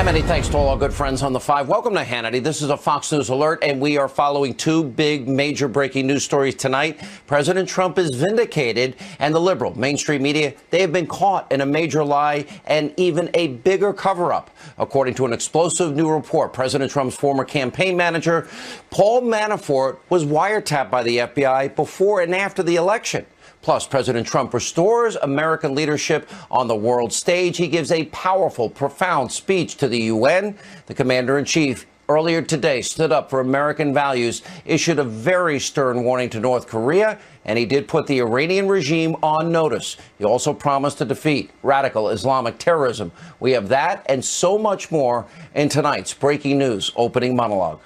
Many thanks to all our good friends on the Five. Welcome to Hannity. This is a Fox News alert, and we are following two big major breaking news stories tonight. President Trump is vindicated, and the liberal mainstream media, they have been caught in a major lie and even a bigger cover-up. According to an explosive new report, President Trump's former campaign manager, Paul Manafort, was wiretapped by the FBI before and after the election. Plus, President Trump restores American leadership on the world stage. He gives a powerful, profound speech to the UN. The commander-in-chief earlier today stood up for American values, issued a very stern warning to North Korea, and he did put the Iranian regime on notice. He also promised to defeat radical Islamic terrorism. We have that and so much more in tonight's breaking news opening monologue.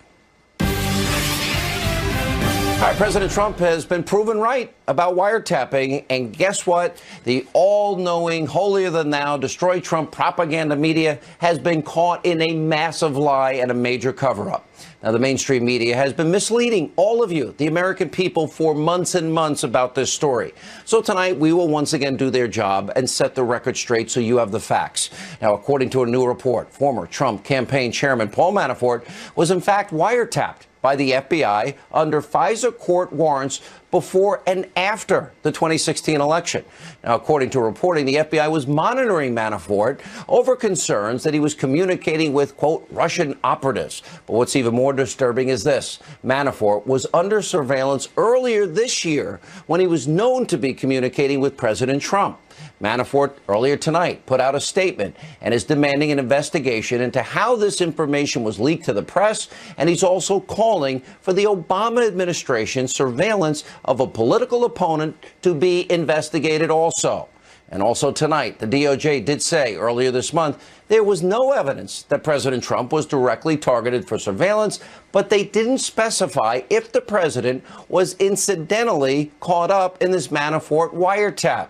All right, President Trump has been proven right about wiretapping, and guess what? The all-knowing, holier-than-thou, destroy Trump propaganda media has been caught in a massive lie and a major cover-up. Now, the mainstream media has been misleading all of you, the American people, for months and months about this story. So tonight, we will once again do their job and set the record straight so you have the facts. Now, according to a new report, former Trump campaign chairman Paul Manafort was in fact wiretapped by the FBI under FISA court warrants before and after the 2016 election. Now, according to reporting, the FBI was monitoring Manafort over concerns that he was communicating with, quote, Russian operatives. But what's even more disturbing is this. Manafort was under surveillance earlier this year when he was known to be communicating with President Trump. Manafort earlier tonight put out a statement and is demanding an investigation into how this information was leaked to the press, and he's also calling for the Obama administration's surveillance of a political opponent to be investigated also. And also tonight, the DOJ did say earlier this month there was no evidence that President Trump was directly targeted for surveillance, but they didn't specify if the president was incidentally caught up in this Manafort wiretap.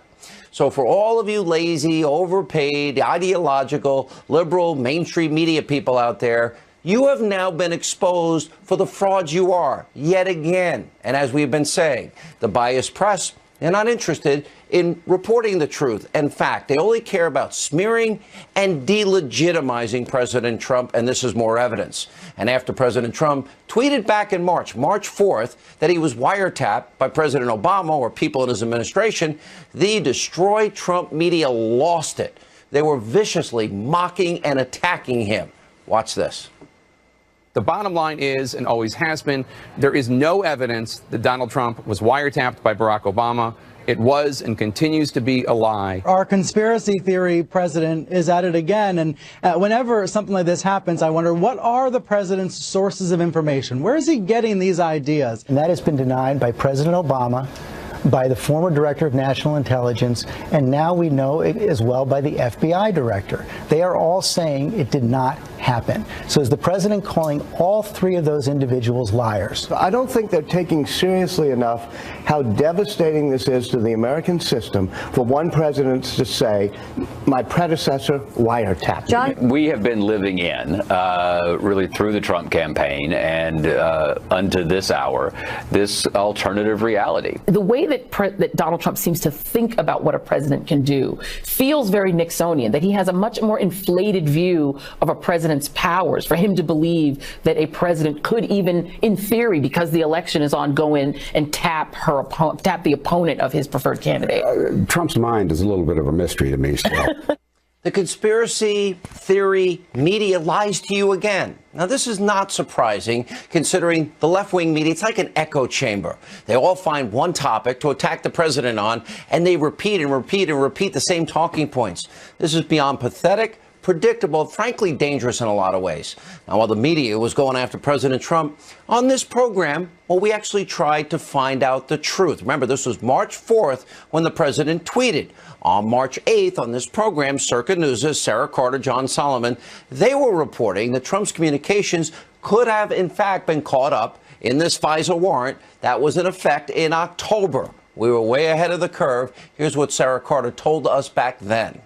So for all of you lazy, overpaid, ideological, liberal, mainstream media people out there, you have now been exposed for the frauds you are yet again. And as we've been saying, the biased press, they're not interested in reporting the truth and fact. They only care about smearing and delegitimizing President Trump, and this is more evidence. And after President Trump tweeted back in March 4th, that he was wiretapped by President Obama or people in his administration, the Destroy Trump media lost it. They were viciously mocking and attacking him. Watch this. The bottom line is, and always has been, there is no evidence that Donald Trump was wiretapped by Barack Obama. It was and continues to be a lie. Our conspiracy theory president is at it again. And whenever something like this happens, I wonder, what are the president's sources of information? Where is he getting these ideas? And that has been denied by President Obama, by the former director of national intelligence, and now we know it as well by the FBI director. They are all saying it did not happen. So is the president calling all three of those individuals liars? I don't think they're taking seriously enough how devastating this is to the American system for one president to say, my predecessor wiretapped. John? We have been living in, really through the Trump campaign and unto this hour, this alternative reality. The way that Donald Trump seems to think about what a president can do feels very Nixonian, that he has a much more inflated view of a president's powers. For him to believe that a president could even, in theory, because the election is on, go in and tap the opponent of his preferred candidate. Trump's mind is a little bit of a mystery to me still. The conspiracy theory media lies to you again. Now, this is not surprising, considering the left-wing media, it's like an echo chamber. They all find one topic to attack the president on, and they repeat and repeat and repeat the same talking points. This is beyond pathetic, predictable, frankly dangerous in a lot of ways. Now, while the media was going after President Trump, on this program, well, we actually tried to find out the truth. Remember, this was March 4th when the president tweeted. On March 8th, on this program, Circa News' Sarah Carter, John Solomon, they were reporting that Trump's communications could have, in fact, been caught up in this FISA warrant that was in effect in October. We were way ahead of the curve. Here's what Sarah Carter told us back then.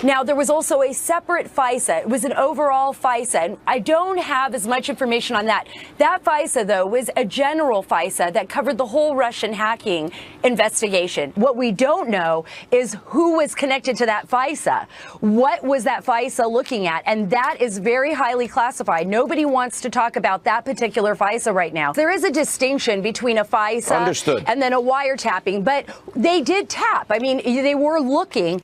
Now, there was also a separate FISA. It was an overall FISA, and I don't have as much information on that. That FISA, though, was a general FISA that covered the whole Russian hacking investigation. What we don't know is who was connected to that FISA. What was that FISA looking at? And that is very highly classified. Nobody wants to talk about that particular FISA right now. There is a distinction between a FISA and then a wiretapping, but they did tap. I mean, they were looking.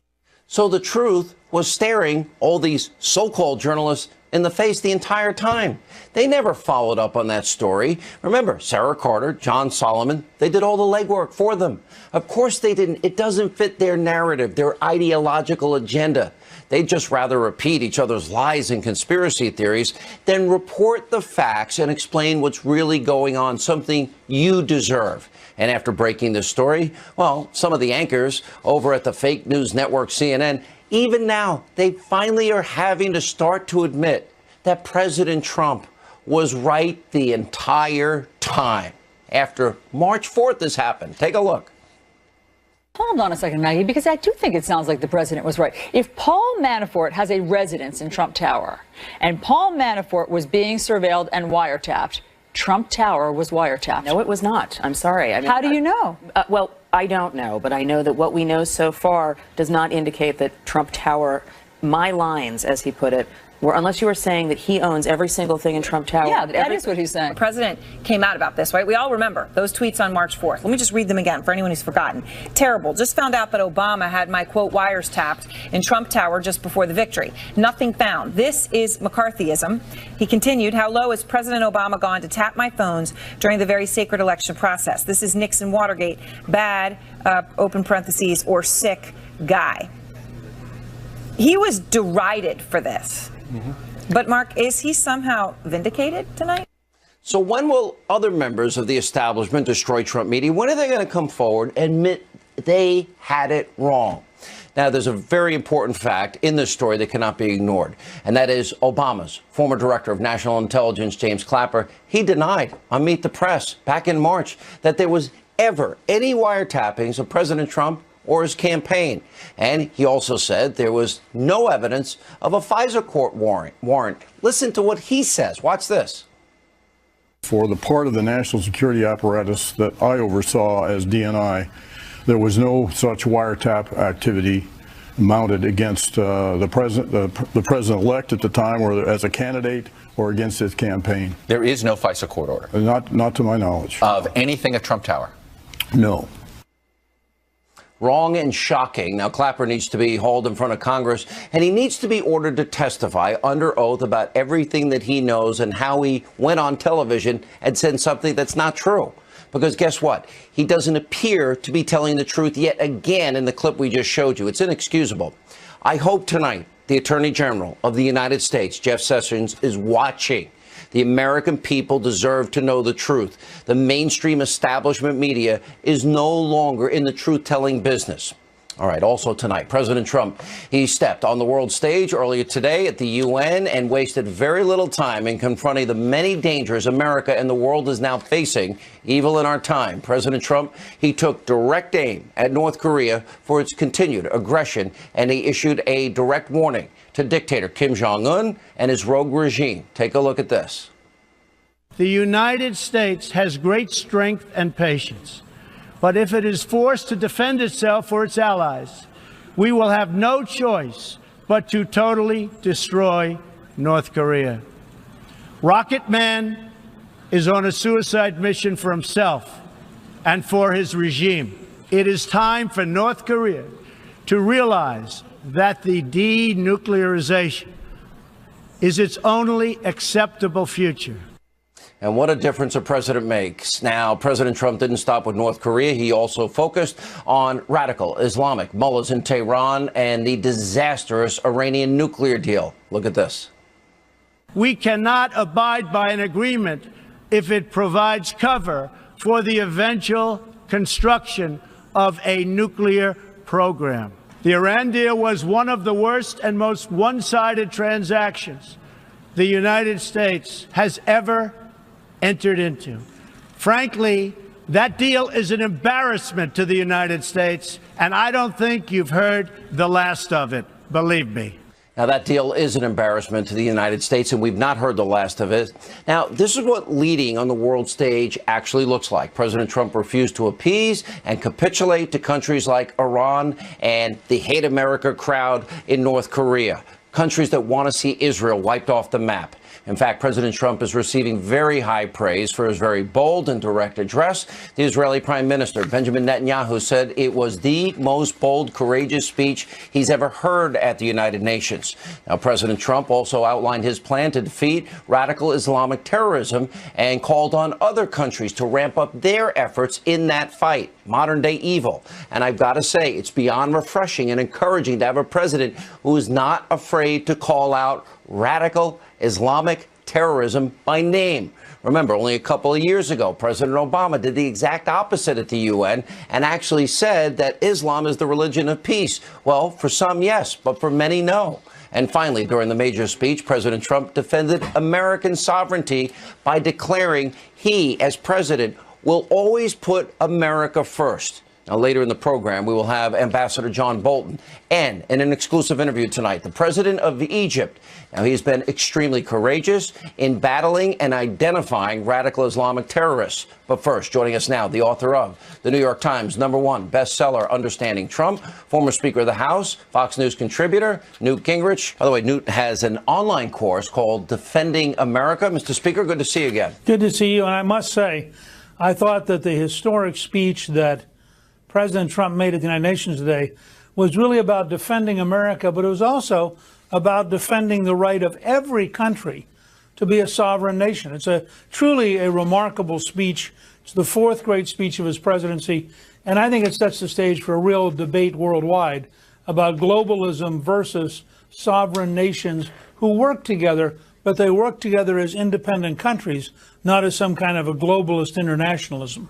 So the truth was staring all these so-called journalists in the face the entire time. They never followed up on that story. Remember, Sarah Carter, John Solomon, they did all the legwork for them. Of course they didn't. It doesn't fit their narrative, their ideological agenda. They'd just rather repeat each other's lies and conspiracy theories than report the facts and explain what's really going on, something you deserve. And after breaking this story, well, some of the anchors over at the fake news network CNN, even now, they finally are having to start to admit that President Trump was right the entire time. After March 4th this happened. Take a look. Hold on a second, Maggie, because I do think it sounds like the president was right. If Paul Manafort has a residence in Trump Tower and Paul Manafort was being surveilled and wiretapped, Trump Tower was wiretapped. No, it was not. I'm sorry. I mean, how do you know? Well, I don't know, but I know that what we know so far does not indicate that Trump Tower, my lines, as he put it, were, unless you were saying that he owns every single thing in Trump Tower. Yeah, that is what he's saying. The president came out about this, right? We all remember those tweets on March 4th. Let me just read them again for anyone who's forgotten. Terrible. Just found out that Obama had my, quote, wires tapped in Trump Tower just before the victory. Nothing found. This is McCarthyism. He continued, how low has President Obama gone to tap my phones during the very sacred election process? This is Nixon Watergate. Bad, open parentheses, or sick guy. He was derided for this. But, Mark, is he somehow vindicated tonight? So when will other members of the establishment destroy Trump media? When are they going to come forward and admit they had it wrong? Now, there's a very important fact in this story that cannot be ignored, and that is Obama's former director of national intelligence, James Clapper. He denied on Meet the Press back in March that there was ever any wiretappings of President Trump or his campaign. And he also said there was no evidence of a FISA court warrant. Listen to what he says. Watch this. For the part of the national security apparatus that I oversaw as DNI, there was no such wiretap activity mounted against the president-elect at the time, or as a candidate, or against his campaign. There is no FISA court order. Not to my knowledge. Of anything at Trump Tower? No. Wrong and shocking. Now, Clapper needs to be hauled in front of Congress, and he needs to be ordered to testify under oath about everything that he knows and how he went on television and said something that's not true. Because guess what? He doesn't appear to be telling the truth yet again in the clip we just showed you. It's inexcusable. I hope tonight the Attorney General of the United States, Jeff Sessions, is watching. The American people deserve to know the truth. The mainstream establishment media is no longer in the truth-telling business. All right, also tonight, President Trump, he stepped on the world stage earlier today at the UN and wasted very little time in confronting the many dangers America and the world is now facing, evil in our time. President Trump, he took direct aim at North Korea for its continued aggression, and he issued a direct warning to dictator Kim Jong-un and his rogue regime. Take a look at this. The United States has great strength and patience, but if it is forced to defend itself or its allies, we will have no choice but to totally destroy North Korea. Rocket Man is on a suicide mission for himself and for his regime. It is time for North Korea to realize that the denuclearization is its only acceptable future. And what a difference a president makes. Now, President Trump didn't stop with North Korea. He also focused on radical Islamic mullahs in Tehran and the disastrous Iranian nuclear deal. Look at this. We cannot abide by an agreement if it provides cover for the eventual construction of a nuclear program. The Iran deal was one of the worst and most one-sided transactions the United States has ever entered into. Frankly, that deal is an embarrassment to the United States, and I don't think you've heard the last of it. believe me. Now, that deal is an embarrassment to the United States, and we've not heard the last of it. Now, this is what leading on the world stage actually looks like. President Trump refused to appease and capitulate to countries like Iran and the hate America crowd in North Korea, countries that want to see Israel wiped off the map. In fact, President Trump is receiving very high praise for his very bold and direct address. The Israeli Prime Minister, Benjamin Netanyahu, said it was the most bold, courageous speech he's ever heard at the United Nations. Now, President Trump also outlined his plan to defeat radical Islamic terrorism and called on other countries to ramp up their efforts in that fight, modern-day evil. And I've got to say, it's beyond refreshing and encouraging to have a president who is not afraid to call out radical Islamic terrorism by name. Remember, only a couple of years ago, President Obama did the exact opposite at the UN and actually said that Islam is the religion of peace. Well, for some, yes, but for many, no. And finally, during the major speech, President Trump defended American sovereignty by declaring he, as president, will always put America first. Now, later in the program, we will have Ambassador John Bolton, and in an exclusive interview tonight, the president of Egypt. Now, he's been extremely courageous in battling and identifying radical Islamic terrorists. But first, joining us now, the author of the New York Times #1 bestseller, Understanding Trump, former Speaker of the House, Fox News contributor, Newt Gingrich. By the way, Newt has an online course called Defending America. Mr. Speaker, good to see you again. Good to see you. And I must say, I thought that the historic speech that President Trump made at the United Nations today was really about defending America, but it was also about defending the right of every country to be a sovereign nation. It's truly a remarkable speech. It's the fourth great speech of his presidency, and I think it sets the stage for a real debate worldwide about globalism versus sovereign nations who work together, but they work together as independent countries, not as some kind of a globalist internationalism.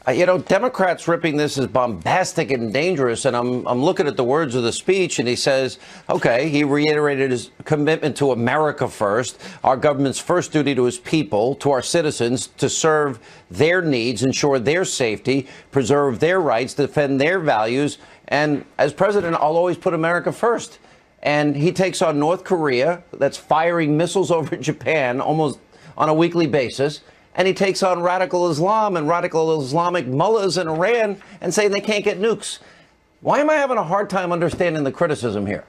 You know, Democrats ripping this as bombastic and dangerous, and I'm looking at the words of the speech, and he says, okay, he reiterated his commitment to America first, our government's first duty to his people, to our citizens, to serve their needs, ensure their safety, preserve their rights, defend their values, and as president, I'll always put America first. And he takes on North Korea, that's firing missiles over Japan almost on a weekly basis. And he takes on radical Islam and radical Islamic mullahs in Iran and saying they can't get nukes. Why am I having a hard time understanding the criticism here?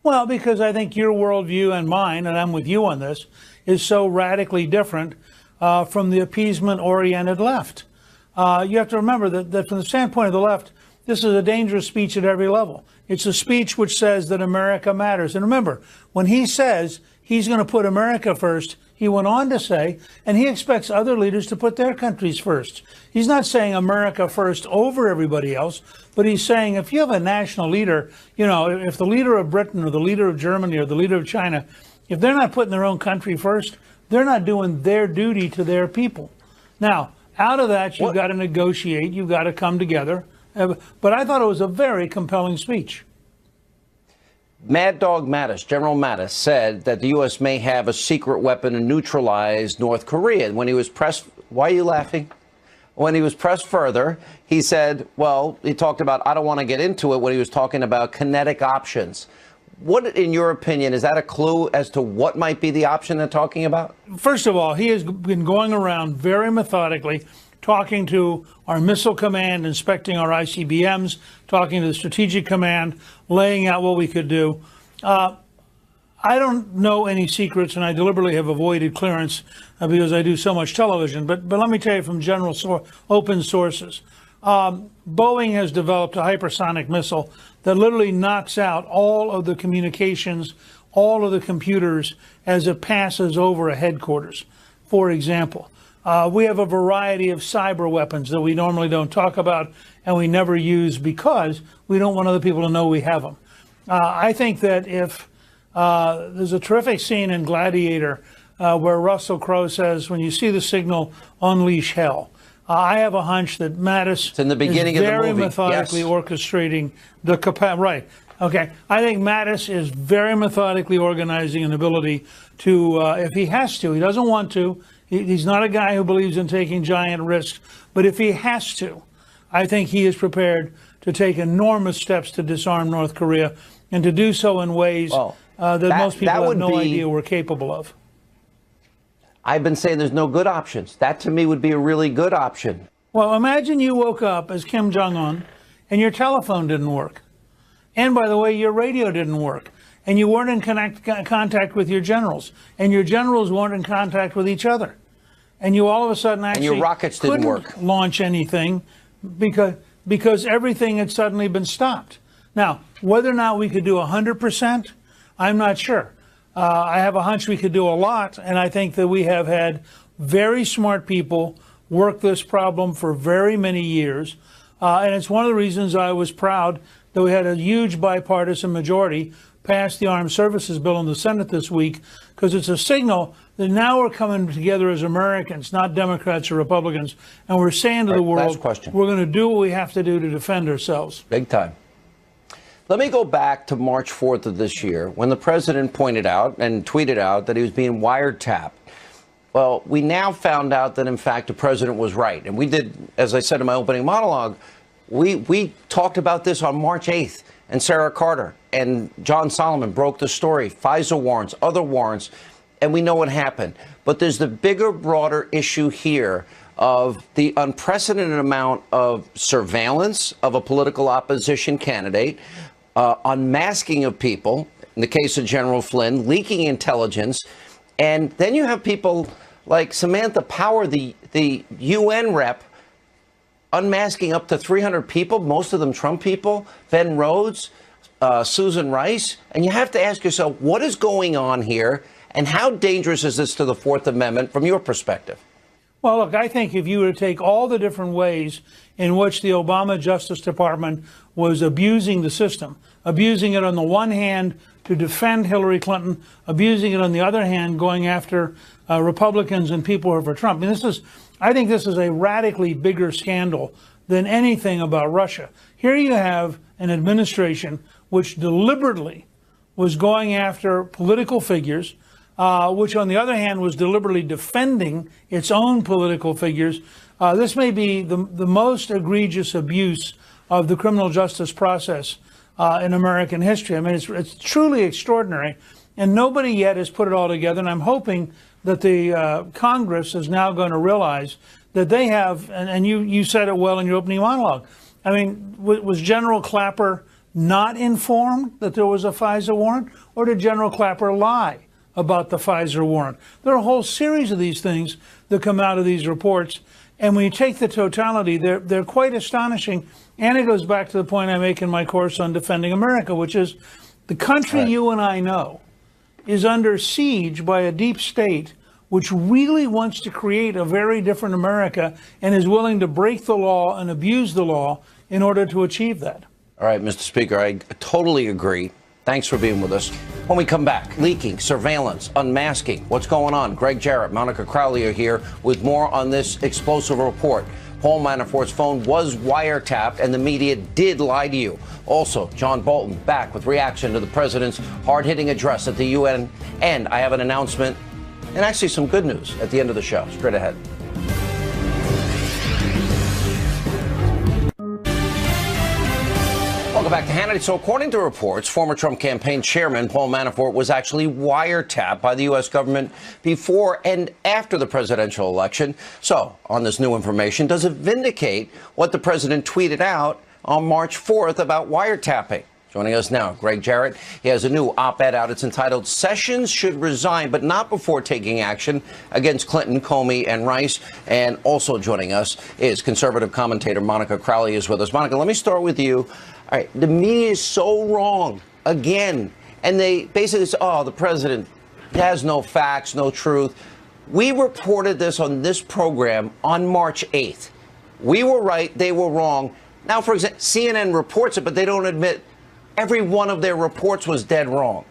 Well, because I think your worldview and mine, and I'm with you on this, is so radically different from the appeasement-oriented left. You have to remember that from the standpoint of the left, this is a dangerous speech at every level. It's a speech which says that America matters. And remember, when he says he's going to put America first, he went on to say, and he expects other leaders to put their countries first. He's not saying America first over everybody else, but he's saying if you have a national leader, you know, if the leader of Britain or the leader of Germany or the leader of China, if they're not putting their own country first, they're not doing their duty to their people. Now, out of that, you've got to negotiate, you've got to come together. But I thought it was a very compelling speech. Mad Dog Mattis, General Mattis, said that the U.S. may have a secret weapon to neutralize North Korea. When he was pressed, why are you laughing? When he was pressed further, he said, well, he talked about, I don't want to get into it, when he was talking about kinetic options. What, in your opinion, is that a clue as to what might be the option they're talking about? First of all, he has been going around very methodically, talking to our missile command, inspecting our ICBMs, talking to the strategic command, laying out what we could do. I don't know any secrets, and I deliberately have avoided clearance because I do so much television. But let me tell you from general open sources. Boeing has developed a hypersonic missile that literally knocks out all of the communications, all of the computers as it passes over a headquarters, for example. We have a variety of cyber weapons that we normally don't talk about and we never use because we don't want other people to know we have them. I think that if there's a terrific scene in Gladiator where Russell Crowe says, when you see the signal, unleash hell. I have a hunch that Mattis is very methodically orchestrating the capacity. Right. Okay. I think Mattis is very methodically organizing an ability to, if he has to, he doesn't want to. He's not a guy who believes in taking giant risks. But if he has to, I think he is prepared to take enormous steps to disarm North Korea and to do so in ways that most people have no idea we're capable of. I've been saying there's no good options. That to me would be a really good option. Well, imagine you woke up as Kim Jong-un and your telephone didn't work. And by the way, your radio didn't work. And you weren't in contact with your generals. And your generals weren't in contact with each other. And you all of a sudden actually and your rockets didn't work. Launch anything because everything had suddenly been stopped. Now, whether or not we could do 100%, I'm not sure. I have a hunch we could do a lot, and I think that we have had very smart people work this problem for very many years. And it's one of the reasons I was proud that we had a huge bipartisan majority pass the Armed Services Bill in the Senate this week, because it's a signal that now we're coming together as Americans, not Democrats or Republicans, and we're saying to the world, we're going to do what we have to do to defend ourselves. Big time. Let me go back to March 4th of this year when the president pointed out and tweeted out that he was being wiretapped. Well, we now found out that, in fact, the president was right. And we did, as I said in my opening monologue, we talked about this on March 8th. And Sarah Carter and John Solomon broke the story, FISA warrants, other warrants, and we know what happened. But there's the bigger, broader issue here of the unprecedented amount of surveillance of a political opposition candidate, unmasking of people, in the case of General Flynn, leaking intelligence. And then you have people like Samantha Power, the UN rep, unmasking up to 300 people, most of them Trump people, Ben Rhodes, Susan Rice. And you have to ask yourself, what is going on here? And how dangerous is this to the Fourth Amendment from your perspective? Well, look, I think if you were to take all the different ways in which the Obama Justice Department was abusing the system, abusing it on the one hand to defend Hillary Clinton, abusing it on the other hand, going after Republicans and people who are for Trump. I think this is a radically bigger scandal than anything about Russia. Here you have an administration which deliberately was going after political figures, which on the other hand was deliberately defending its own political figures. This may be the most egregious abuse of the criminal justice process in American history. I mean, it's truly extraordinary, and nobody yet has put it all together, and I'm hoping that the Congress is now going to realize that they have, and you said it well in your opening monologue. I mean, was General Clapper not informed that there was a FISA warrant, or did General Clapper lie about the FISA warrant? There are a whole series of these things that come out of these reports, and when you take the totality, they're quite astonishing. And it goes back to the point I make in my course on defending America, which is the country you and I know is under siege by a deep state which really wants to create a very different America and is willing to break the law and abuse the law in order to achieve that. All right, Mr. Speaker, I totally agree. Thanks for being with us. When we come back, leaking, surveillance, unmasking, what's going on? Greg Jarrett, Monica Crowley are here with more on this explosive report. Paul Manafort's phone was wiretapped, and the media did lie to you. Also, John Bolton back with reaction to the president's hard-hitting address at the UN. And I have an announcement and actually some good news at the end of the show. Straight ahead. Welcome back to Hannity. So according to reports, former Trump campaign chairman Paul Manafort was actually wiretapped by the U.S. government before and after the presidential election. So on this new information, does it vindicate what the president tweeted out on March 4th about wiretapping? Joining us now, Greg Jarrett. He has a new op-ed out. It's entitled "Sessions Should Resign, but Not Before Taking Action Against Clinton, Comey, and Rice." And also joining us is conservative commentator Monica Crowley is with us. Monica, let me start with you. All right, the media is so wrong again. And they basically say, oh, the president has no facts, no truth. We reported this on this program on March 8th. We were right, they were wrong. Now, for example, CNN reports it, but they don't admit every one of their reports was dead wrong.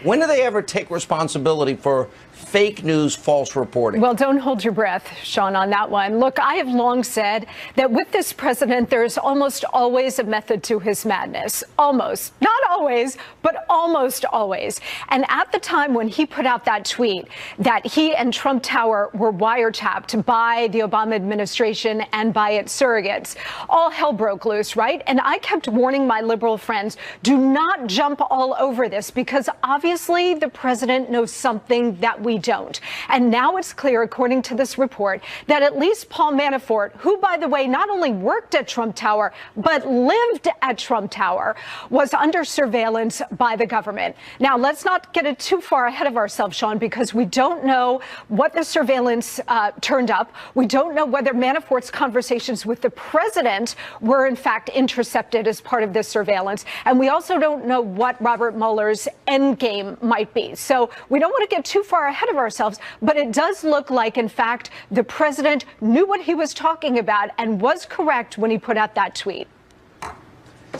When do they ever take responsibility for fake news, false reporting? Well, don't hold your breath, Sean, on that one. Look, I have long said that with this president, there's almost always a method to his madness. Almost. Not always, but almost always. And at the time when he put out that tweet that he and Trump Tower were wiretapped by the Obama administration and by its surrogates, all hell broke loose, right? And I kept warning my liberal friends, do not jump all over this, because obviously the president knows something that we don't. And now it's clear, according to this report, that at least Paul Manafort, who, by the way, not only worked at Trump Tower, but lived at Trump Tower, was under surveillance by the government. Now, let's not get it too far ahead of ourselves, Sean, because we don't know what the surveillance turned up. We don't know whether Manafort's conversations with the president were, in fact, intercepted as part of this surveillance. And we also don't know what Robert Mueller's endgame might be. So we don't want to get too far ahead of ourselves, but it does look like, in fact, the president knew what he was talking about and was correct when he put out that tweet.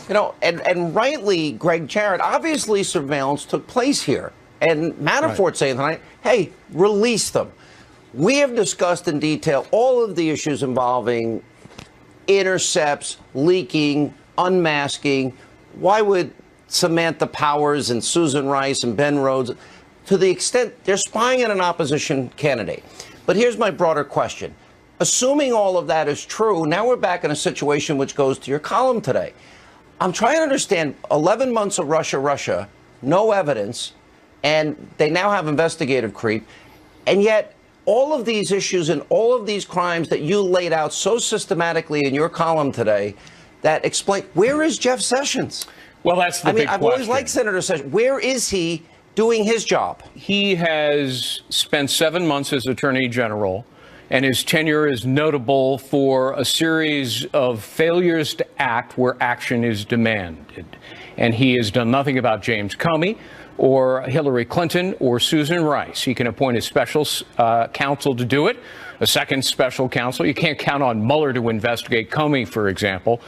You know, and rightly, Greg Jarrett, obviously surveillance took place here. And Manafort saying tonight, hey, release them. We have discussed in detail all of the issues involving intercepts, leaking, unmasking. Why would Samantha Powers and Susan Rice and Ben Rhodes, to the extent they're spying on an opposition candidate? But here's my broader question. Assuming all of that is true, now we're back in a situation which goes to your column today. I'm trying to understand 11 months of Russia, no evidence, and they now have investigative creep. And yet all of these issues and all of these crimes that you laid out so systematically in your column today that explain, where is Jeff Sessions? Well, that's the big I've question. always liked Senator Sessions. Where is he doing his job? He has spent 7 months as Attorney General, and his tenure is notable for a series of failures to act where action is demanded. And he has done nothing about James Comey or Hillary Clinton or Susan Rice. He can appoint a special counsel to do it, a second special counsel. You can't count on Mueller to investigate Comey, for example.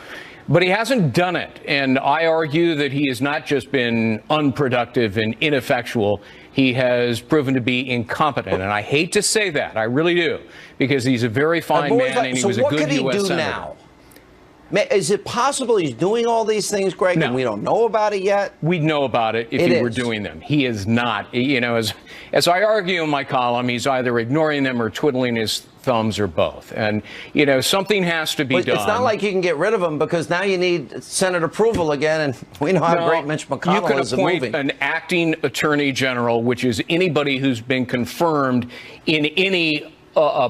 But he hasn't done it. And I argue that he has not just been unproductive and ineffectual. He has proven to be incompetent. And I hate to say that. I really do. Because he's a very fine man and he was a good U.S. senator. So what could he do now? Is it possible he's doing all these things, Greg, and we don't know about it yet? We'd know about it if he were doing them. He is not. You know, as I argue in my column, he's either ignoring them or twiddling his thumbs or both. And, you know, something has to be done. It's not like you can get rid of him because now you need Senate approval again. And we know how great Mitch McConnell is at moving. You can appoint an acting attorney general, which is anybody who's been confirmed in any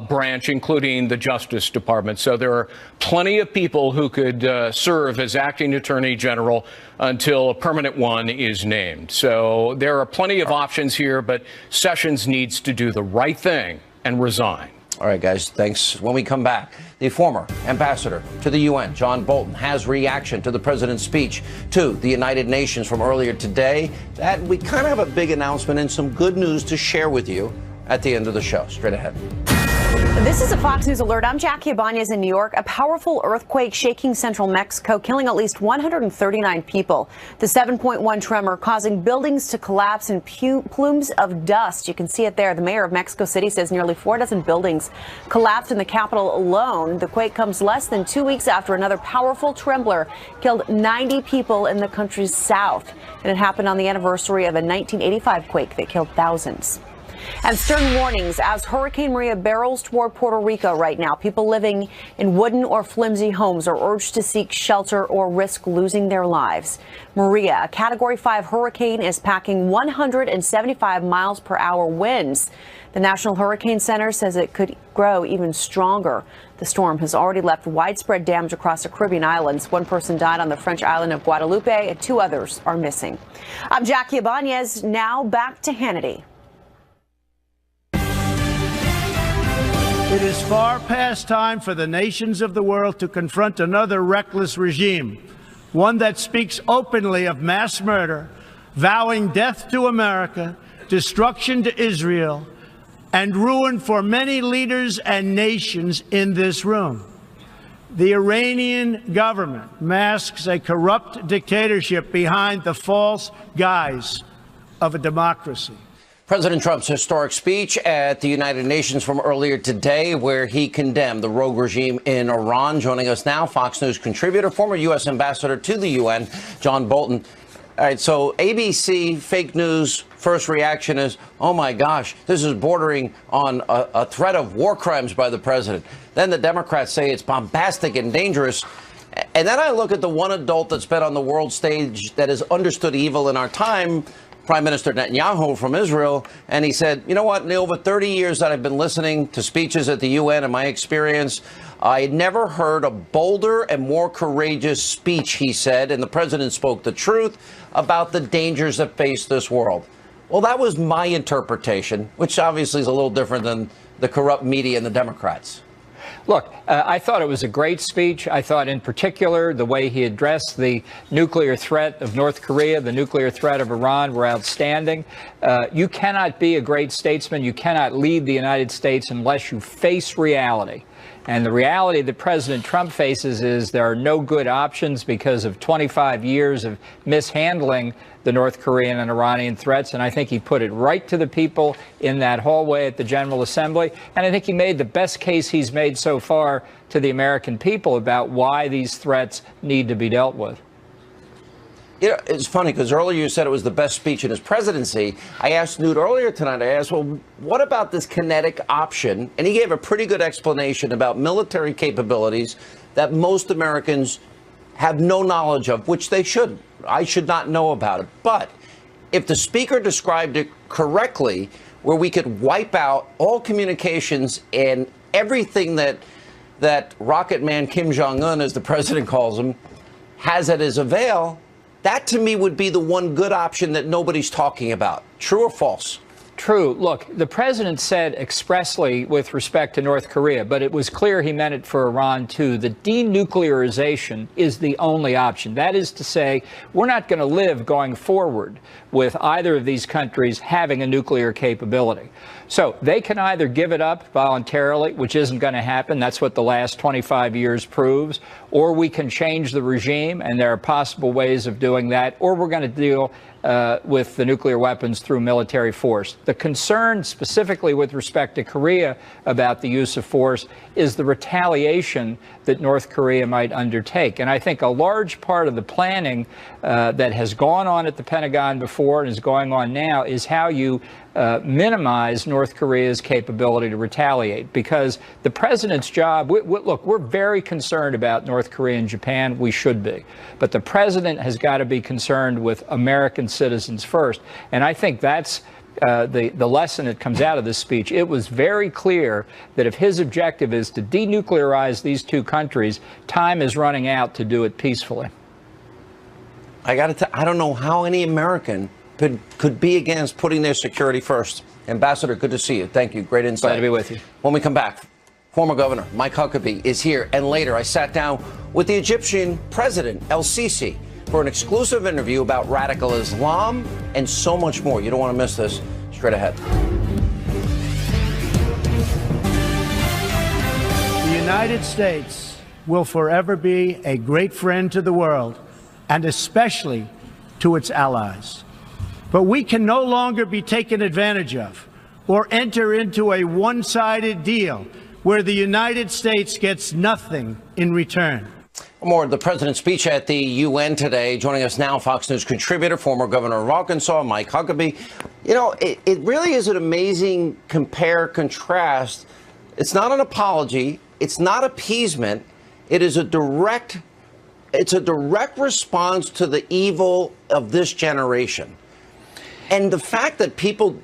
branch, including the Justice Department. So there are plenty of people who could serve as acting attorney general until a permanent one is named. So there are plenty of options here, but Sessions needs to do the right thing and resign. All right, guys, thanks. When we come back, the former ambassador to the UN, John Bolton, has reaction to the president's speech to the United Nations from earlier today. That we kind of have a big announcement and some good news to share with you at the end of the show. Straight ahead. This is a Fox News alert. I'm Jackie Ibanez in New York. A powerful earthquake shaking central Mexico, killing at least 139 people. The 7.1 tremor causing buildings to collapse in plumes of dust. You can see it there. The mayor of Mexico City says nearly 4 dozen buildings collapsed in the capital alone. The quake comes less than 2 weeks after another powerful trembler killed 90 people in the country's south. And it happened on the anniversary of a 1985 quake that killed thousands. And stern warnings as Hurricane Maria barrels toward Puerto Rico right now. People living in wooden or flimsy homes are urged to seek shelter or risk losing their lives. Maria, a Category 5 hurricane, is packing 175 miles per hour winds. The National Hurricane Center says it could grow even stronger. The storm has already left widespread damage across the Caribbean islands. 1 person died on the French island of Guadeloupe and 2 others are missing. I'm Jackie Ibanez. Now back to Hannity. It is far past time for the nations of the world to confront another reckless regime, one that speaks openly of mass murder, vowing death to America, destruction to Israel, and ruin for many leaders and nations in this room. The Iranian government masks a corrupt dictatorship behind the false guise of a democracy. President Trump's historic speech at the United Nations from earlier today, where he condemned the rogue regime in Iran. Joining us now, Fox News contributor, former U.S. ambassador to the UN, John Bolton. All right, so ABC fake news first reaction is, oh my gosh, this is bordering on a threat of war crimes by the president. Then the Democrats say it's bombastic and dangerous. And then I look at the one adult that's been on the world stage that has understood evil in our time, Prime Minister Netanyahu from Israel, and he said, you know what, in the over 30 years that I've been listening to speeches at the UN, in my experience, I never heard a bolder and more courageous speech, he said, and the president spoke the truth about the dangers that face this world. Well, that was my interpretation, which obviously is a little different than the corrupt media and the Democrats. Look, I thought it was a great speech. I thought in particular the way he addressed the nuclear threat of North Korea, the nuclear threat of Iran were outstanding. You cannot be a great statesman. You cannot lead the United States unless you face reality. And the reality that President Trump faces is there are no good options because of 25 years of mishandling the North Korean and Iranian threats. And I think he put it right to the people in that hallway at the General Assembly. And I think he made the best case he's made so far to the American people about why these threats need to be dealt with. You know, it's funny because earlier you said it was the best speech in his presidency. I asked Newt earlier tonight, I asked, well, what about this kinetic option? And he gave a pretty good explanation about military capabilities that most Americans have no knowledge of, which they should. I should not know about it. But if the speaker described it correctly, where we could wipe out all communications and everything that Rocket Man Kim Jong-un, as the president calls him, has at his avail, that to me would be the one good option that nobody's talking about. True or false? True. Look, the president said expressly with respect to North Korea, but it was clear he meant it for Iran too, that denuclearization is the only option. That is to say, we're not going to live going forward with either of these countries having a nuclear capability. So they can either give it up voluntarily, which isn't going to happen. That's what the last 25 years proves. Or we can change the regime, and there are possible ways of doing that. Or we're going to deal with the nuclear weapons through military force. The concern specifically with respect to Korea about the use of force is the retaliation that North Korea might undertake. And I think a large part of the planning that has gone on at the Pentagon before and is going on now is how you minimize North Korea's capability to retaliate, because the president's job, look, we're very concerned about North Korea and Japan. We should be. But the president has got to be concerned with American citizens first. And I think that's the lesson that comes out of this speech. It was very clear that if his objective is to denuclearize these two countries, time is running out to do it peacefully. I don't know how any American could be against putting their security first. Ambassador, good to see you. Thank you. Great insight. Glad to be with you. When we come back, former Governor Mike Huckabee is here. And later, I sat down with the Egyptian President El-Sisi for an exclusive interview about radical Islam and so much more. You don't want to miss this. Straight ahead. The United States will forever be a great friend to the world, and especially to its allies. But we can no longer be taken advantage of or enter into a one-sided deal where the United States gets nothing in return. More of the president's speech at the UN today. Joining us now, Fox News contributor, former governor of Arkansas, Mike Huckabee. You know, it really is an amazing compare-contrast. It's not an apology. It's not appeasement. It is a direct response to the evil of this generation. And the fact that people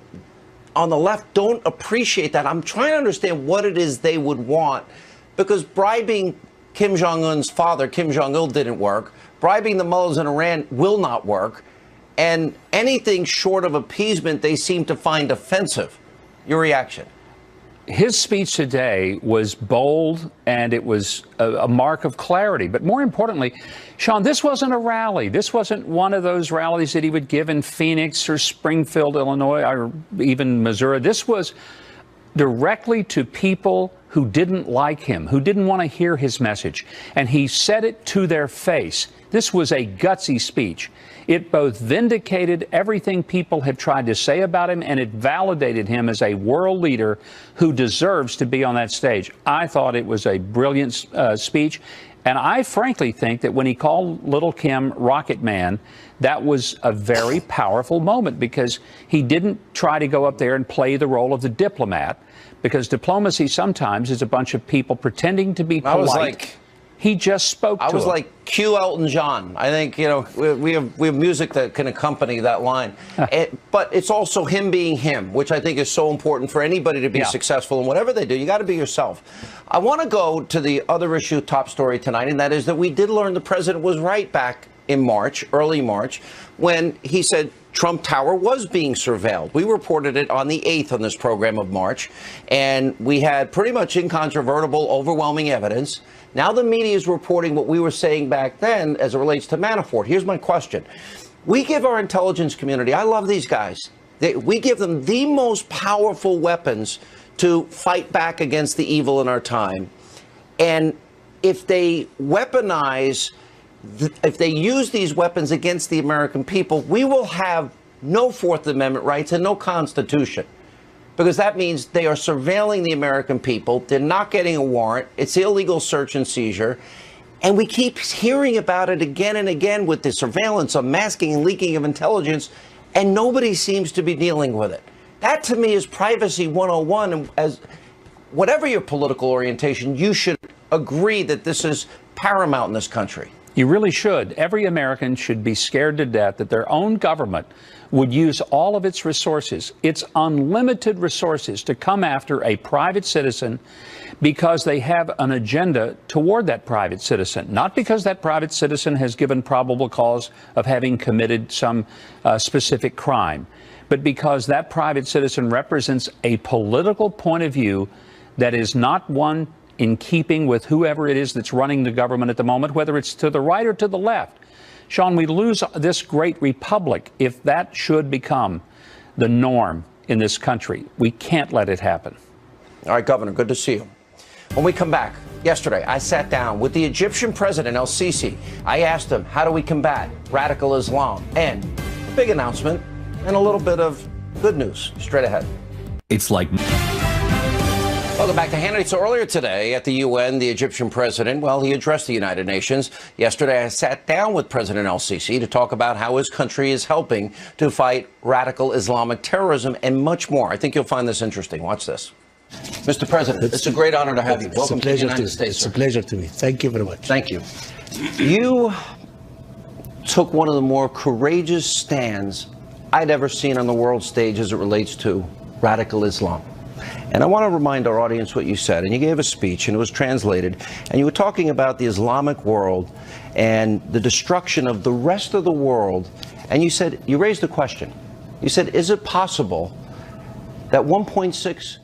on the left don't appreciate that, I'm trying to understand what it is they would want, because bribing Kim Jong-un's father, Kim Jong-il, didn't work. Bribing the mullahs in Iran will not work. And anything short of appeasement, they seem to find offensive. Your reaction? His speech today was bold, and it was a mark of clarity. But more importantly, Sean, this wasn't a rally. This wasn't one of those rallies that he would give in Phoenix or Springfield, Illinois, or even Missouri. This was directly to people who didn't like him, who didn't want to hear his message. And he said it to their face. This was a gutsy speech. It both vindicated everything people have tried to say about him, and it validated him as a world leader who deserves to be on that stage. I thought it was a brilliant speech. And I frankly think that when he called Little Kim Rocket Man, that was a very powerful moment, because he didn't try to go up there and play the role of the diplomat, because diplomacy sometimes is a bunch of people pretending to be polite. I was like, he just spoke to him. I was like, cue Elton John. I think, you know, we have music that can accompany that line. But it's also him being him, which I think is so important for anybody to be successful in whatever they do. You got to be yourself. I want to go to the other issue, top story tonight, and that is that we did learn the president was right back in March, early March, when he said Trump Tower was being surveilled. We reported it on the 8th on this program of March, and we had pretty much incontrovertible, overwhelming evidence. Now the media is reporting what we were saying back then as it relates to Manafort. Here's my question. We give our intelligence community, I love these guys, we give them the most powerful weapons to fight back against the evil in our time. And if they weaponize, if they use these weapons against the American people, we will have no Fourth Amendment rights and no Constitution. Because that means they are surveilling the American people. They're not getting a warrant. It's illegal search and seizure. And we keep hearing about it again and again with the surveillance, unmasking and leaking of intelligence, and nobody seems to be dealing with it. That, to me, is privacy 101. And as whatever your political orientation, you should agree that this is paramount in this country. You really should. Every American should be scared to death that their own government would use all of its resources, its unlimited resources, to come after a private citizen because they have an agenda toward that private citizen, not because that private citizen has given probable cause of having committed some specific crime, but because that private citizen represents a political point of view that is not one in keeping with whoever it is that's running the government at the moment, whether it's to the right or to the left. Sean, we lose this great republic if that should become the norm in this country. We can't let it happen. All right, Governor, good to see you. When we come back, yesterday, I sat down with the Egyptian president, El-Sisi. I asked him, how do we combat radical Islam? And a big announcement and a little bit of good news straight ahead. It's like... Welcome back to Hannity. So earlier today at the UN, the Egyptian president, well, he addressed the United Nations. Yesterday, I sat down with President El-Sisi to talk about how his country is helping to fight radical Islamic terrorism and much more. I think you'll find this interesting. Watch this. Mr. President, it's a great honor to have you. Welcome to the United States. It's a pleasure to me. Thank you very much. Thank you. You took one of the more courageous stands I'd ever seen on the world stage as it relates to radical Islam. And I want to remind our audience what you said. And you gave a speech, and it was translated. And you were talking about the Islamic world and the destruction of the rest of the world. And you said, you raised a question. You said, is it possible that 1.6